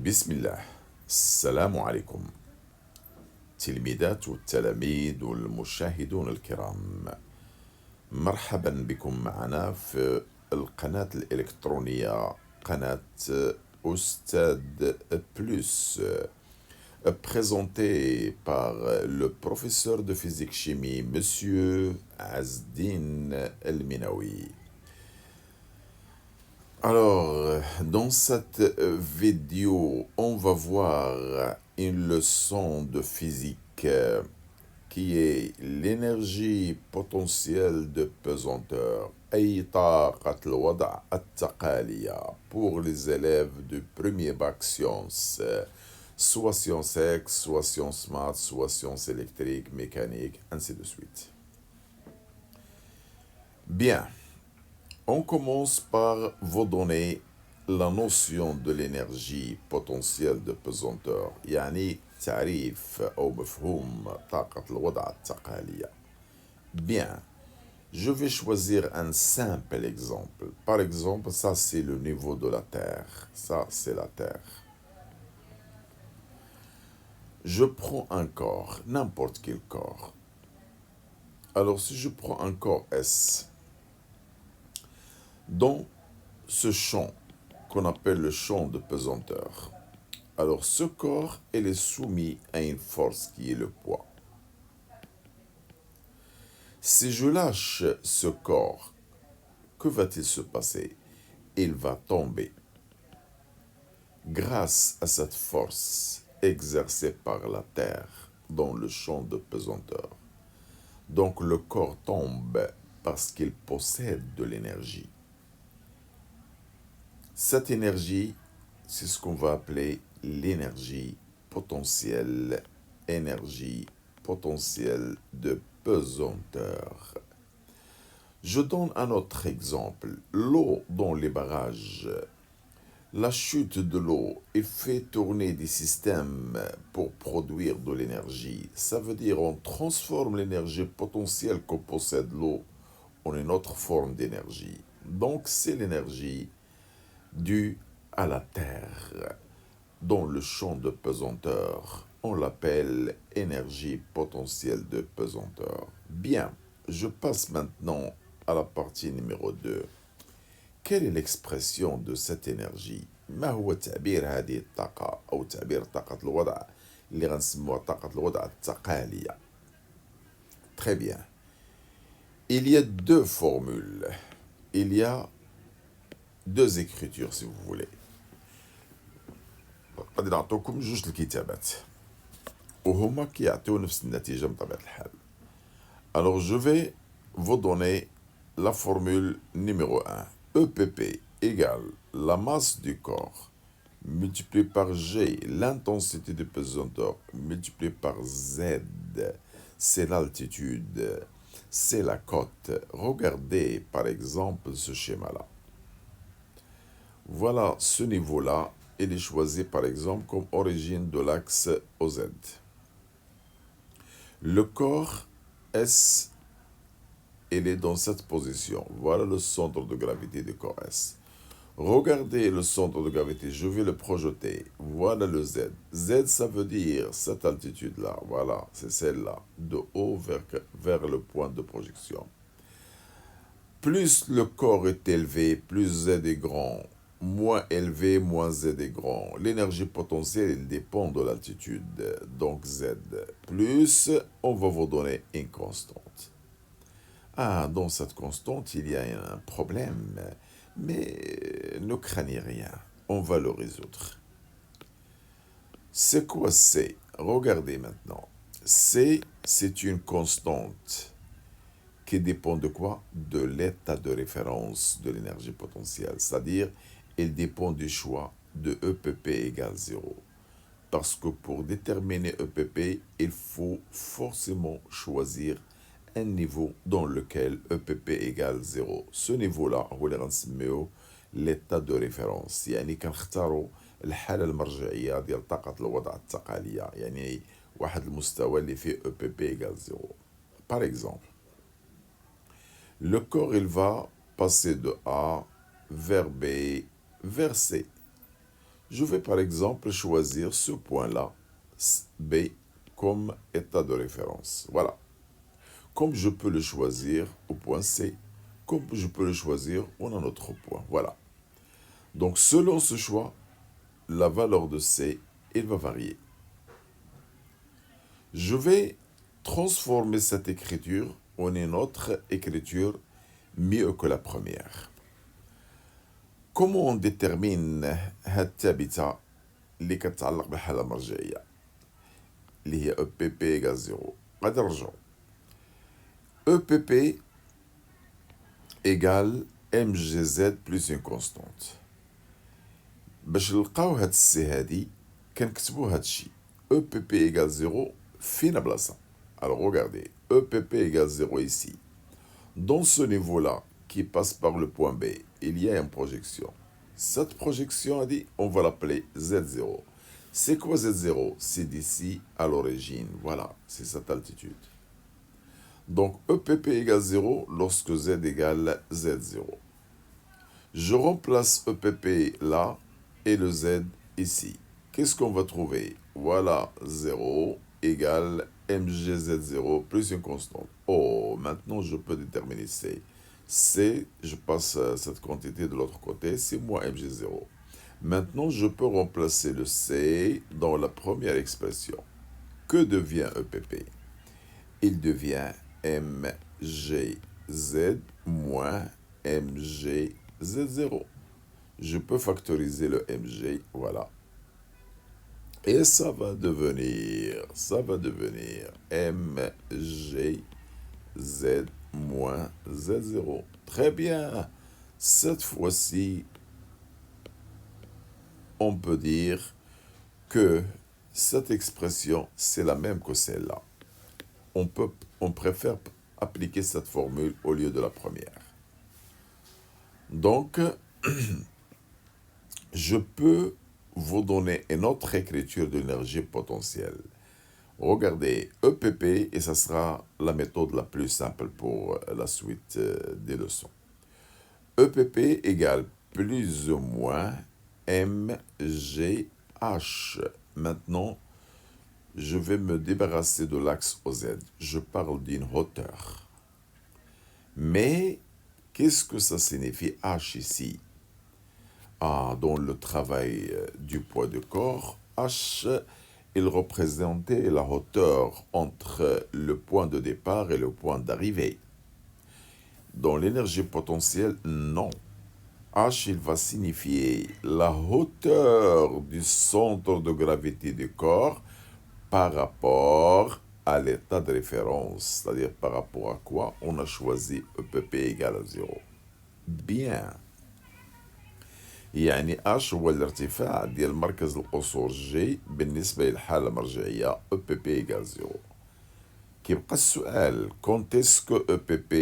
بسم الله. السلام عليكم تلميذات والتلاميذ والمشاهدون الكرام. مرحبا بكم معنا في القناة الإلكترونية قناة أستاذ بلوس, présentée par le professeur de physique-chimie, Monsieur Azdin El-Minawi. Alors, dans cette vidéo, on va voir une leçon de physique qui est l'énergie potentielle de pesanteur, أي طاقة الوضع التقالية, pour les élèves du premier bac sciences, soit sciences X, soit sciences maths, soit sciences électriques, mécaniques, ainsi de suite. Bien. On commence par vous donner la notion de l'énergie potentielle de pesanteur, يعني تعريف أو مفهوم طاقة الوضع التقالية. Bien, je vais choisir un simple exemple. Par exemple, ça c'est le niveau de la Terre. Ça c'est la Terre. Je prends un corps, n'importe quel corps. Alors si je prends un corps S, dans ce champ qu'on appelle le champ de pesanteur, alors ce corps il est soumis à une force qui est le poids. Si je lâche ce corps, que va-t-il se passer? Il va tomber. Grâce à cette force exercée par la Terre dans le champ de pesanteur. Donc le corps tombe parce qu'il possède de l'énergie. Cette énergie, c'est ce qu'on va appeler l'énergie potentielle de pesanteur. Je donne un autre exemple. L'eau dans les barrages. La chute de l'eau, il fait tourner des systèmes pour produire de l'énergie. Ça veut dire on transforme l'énergie potentielle que possède l'eau en une autre forme d'énergie. Donc c'est l'énergie due à la Terre. Dans le champ de pesanteur, on l'appelle énergie potentielle de pesanteur. Bien, je passe maintenant à la partie numéro 2. Quelle est l'expression de cette énergie? ما هو تعبير هذه الطاقة أو تعبير طاقة الوضع اللي غنسموها طاقة الوضع التقالية. Très bien. Il y a deux formules. Il y a deux écritures si vous voulez. غادي نعطوكم جوج الكتابات وهما كيعطيو نفس النتيجة بطبيعة الحال. Alors je vais vous donner la formule numéro 1. EPP égale la masse du corps multiplié par G, l'intensité de pesanteur, multiplié par Z, c'est l'altitude, c'est la cote. Regardez par exemple ce schéma-là. Voilà ce niveau-là, il est choisi par exemple comme origine de l'axe OZ. Le corps S, il est dans cette position. Voilà le centre de gravité du corps S. Regardez le centre de gravité, je vais le projeter. Voilà le Z. Z, ça veut dire cette altitude-là. Voilà, c'est celle-là, de haut vers le point de projection. Plus le corps est élevé, plus Z est grand. Moins élevé, moins Z est grand. L'énergie potentielle, elle dépend de l'altitude. Donc Z. Plus, on va vous donner une constante. Ah, dans cette constante, il y a un problème. Mais ne craignez rien, on va le résoudre. C'est quoi C? Regardez maintenant. C, c'est une constante qui dépend de quoi? De l'état de référence de l'énergie potentielle. C'est-à-dire, elle dépend du choix de EPP égale 0. Parce que pour déterminer EPP, il faut forcément choisir un niveau dans lequel EPP égale 0. Ce niveau-là هو اللي غنسميوه l'état de référence. يعني كنختاروا الحالة المرجعية ديال طاقة الوضع التقالية. يعني واحد المستوى اللي فيه EPP égale 0. Par exemple, le corps il va passer de A vers B vers C. Je vais par exemple choisir ce point-là, B, comme état de référence. Voilà. Comme je peux le choisir au point C, comme je peux le choisir en un autre point. Voilà. Donc selon ce choix, la valeur de C, elle va varier. Je vais transformer cette écriture en une autre écriture mieux que la première. Comment on détermine الثابتة اللي كتعلق بالحالة المرجعية اللي هي EPP égale 0؟ غادي نرجعو. EPP égale MGZ plus une constante. باش نلقاو هاد السي هادي كنكتبو هاد الشي EPP égale 0 فين بلاصة. Alors regardez, EPP égale 0 ici. Dans ce niveau-là, qui passe par le point B, il y a une projection. Cette projection, a dit, on va l'appeler Z0. C'est quoi Z0? C'est d'ici à l'origine. Voilà, c'est cette altitude. Donc, EPP égale 0 lorsque Z égale Z0. Je remplace EPP là et le Z ici. Qu'est-ce qu'on va trouver? Voilà, 0 égale MGZ0 plus une constante. Oh, maintenant je peux déterminer C. C, je passe cette quantité de l'autre côté, c'est moins MG0. Maintenant, je peux remplacer le C dans la première expression. Que devient EPP? Il devient MGZ moins MGZ0. Je peux factoriser le MG, voilà. Et ça va devenir MGZ moins Z0. Très bien. Cette fois-ci, on peut dire que cette expression, c'est la même que celle-là. On préfère appliquer cette formule au lieu de la première. Donc, je peux vous donner une autre écriture de l'énergie potentielle. Regardez EPP et ça sera la méthode la plus simple pour la suite des leçons. EPP égale plus ou moins MGH. Maintenant, je vais me débarrasser de l'axe OZ. Je parle d'une hauteur. Mais qu'est-ce que ça signifie H ici? Dans le travail du poids de corps, H, il représentait la hauteur entre le point de départ et le point d'arrivée. Dans l'énergie potentielle, non. H, il va signifier la hauteur du centre de gravité du corps par rapport à l'état de référence, c'est-à-dire par rapport à quoi on a choisi EPP égale à 0. Bien. يعني H هو الارتفاع ديال مركز القصور G بالنسبة للحالة المرجعية EPP égale 0. كيبقى السؤال quand est-ce que EPP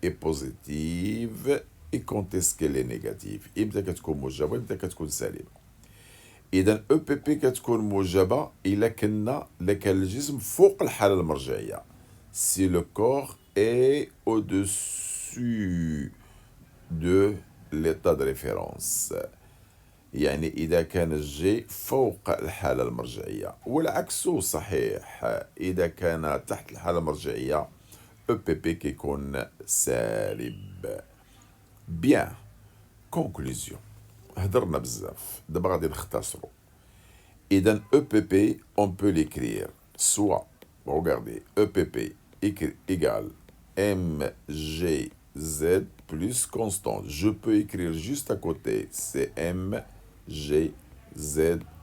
est positive et quand est-ce qu'elle est négative؟ إمتى كتكون موجبة وإمتى كتكون سالبة؟ إذا EPP كتكون موجبة إلا كان الجسم فوق الحالة المرجعية. Si le corps est au-dessus de l'état de référence. يعني إذا كان الجي فوق الحالة المرجعية والعكس صحيح. إذا كان تحت الحالة المرجعية EPP كيكون سالب. Bien. Conclusion. هضرنا بزاف دابا غادي نختصرو. إذا EPP on peut l'écrire soit regardez EPP égale MGZ plus constante. Je peux écrire juste à côté, c'est MGZ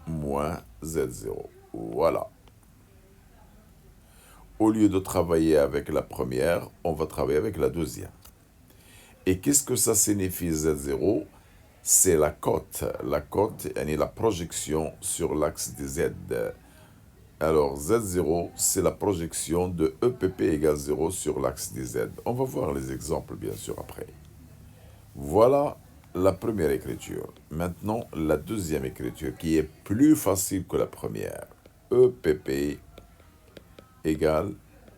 moins Z0. Voilà. Au lieu de travailler avec la première, on va travailler avec la deuxième. Et qu'est-ce que ça signifie Z0? C'est la cote. La cote, la projection sur l'axe des Z. Alors, Z0, c'est la projection de EPP égale 0 sur l'axe des Z. On va voir les exemples, bien sûr, après. Voilà la première écriture. Maintenant, la deuxième écriture, qui est plus facile que la première. EPP égale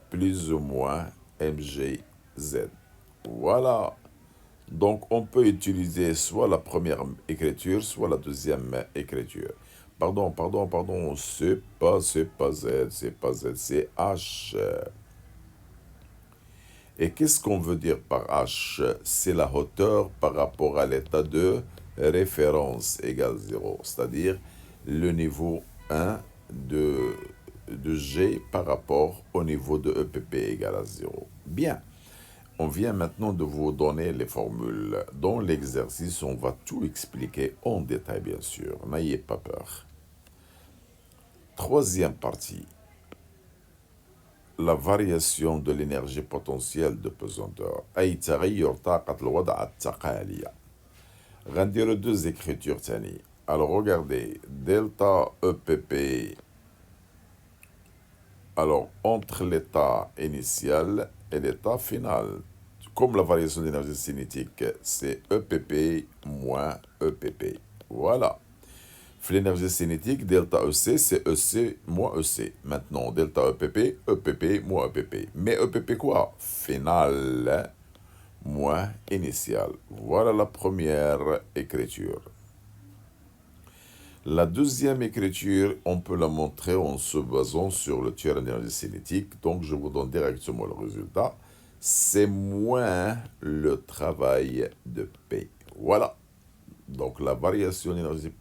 plus ou moins MGZ. Voilà. Donc, on peut utiliser soit la première écriture, soit la deuxième écriture. Pardon, c'est pas Z, c'est H. Et qu'est-ce qu'on veut dire par H? C'est la hauteur par rapport à l'état de référence égale 0, c'est-à-dire le niveau 1 de, de G par rapport au niveau de EPP égale à 0. Bien, on vient maintenant de vous donner les formules. Dans l'exercice, on va tout expliquer en détail, bien sûr. N'ayez pas peur. Troisième partie. La variation de l'énergie potentielle de pesanteur. أي تغير طاقة الوضع التقالية. غنديرو deux écritures تاني. Alors regardez, delta EPP. Alors entre l'état initial et l'état final. Comme la variation d'énergie cinétique, c'est EPP moins EPP. Voilà. L'énergie cinétique, delta EC, c'est EC moins EC. Maintenant, delta EPP, EPP moins EPP. Mais EPP quoi? Final moins initial. Voilà la première écriture. La deuxième écriture, on peut la montrer en se basant sur le tiers d'énergie cinétique. Donc, je vous donne directement le résultat. C'est moins le travail de P. Voilà. Donc, la variation d'énergie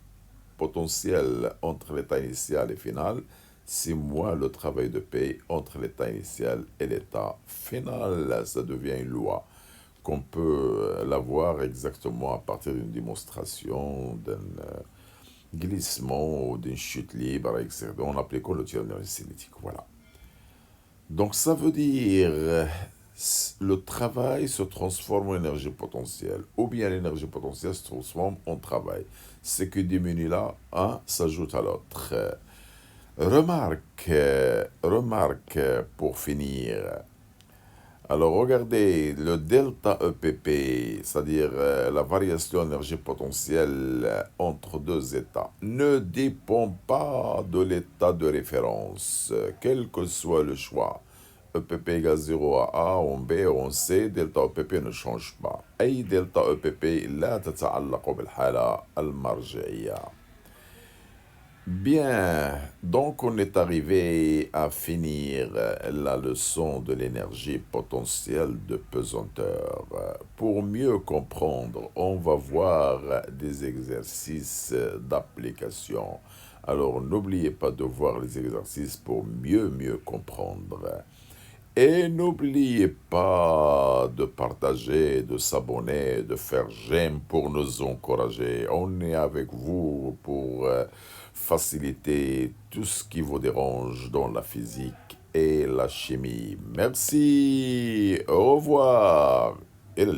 potentielle entre l'état initial et final, c'est moins le travail de P entre l'état initial et l'état final. Ça devient une loi qu'on peut l'avoir exactement à partir d'une démonstration, d'un glissement ou d'une chute libre, etc. En appliquant le théorème d'énergie cinétique. Voilà. Donc ça veut dire le travail se transforme en énergie potentielle, ou bien l'énergie potentielle se transforme en travail. Ce qui diminue là, un s'ajoute à l'autre. Remarque pour finir. Alors regardez, le delta EPP, c'est-à-dire la variation d'énergie potentielle entre deux états, ne dépend pas de l'état de référence, quel que soit le choix. EPP égale 0 à A, en B ou en C, delta EPP ne change pas. أي delta EPP لا تتعلق بالحالة المرجعية. Bien, donc on est arrivé à finir la leçon de l'énergie potentielle de pesanteur. Pour mieux comprendre, on va voir des exercices d'application. Alors n'oubliez pas de voir les exercices pour mieux comprendre. Et n'oubliez pas de partager, de s'abonner, de faire j'aime pour nous encourager. On est avec vous pour faciliter tout ce qui vous dérange dans la physique et la chimie. Merci, au revoir et le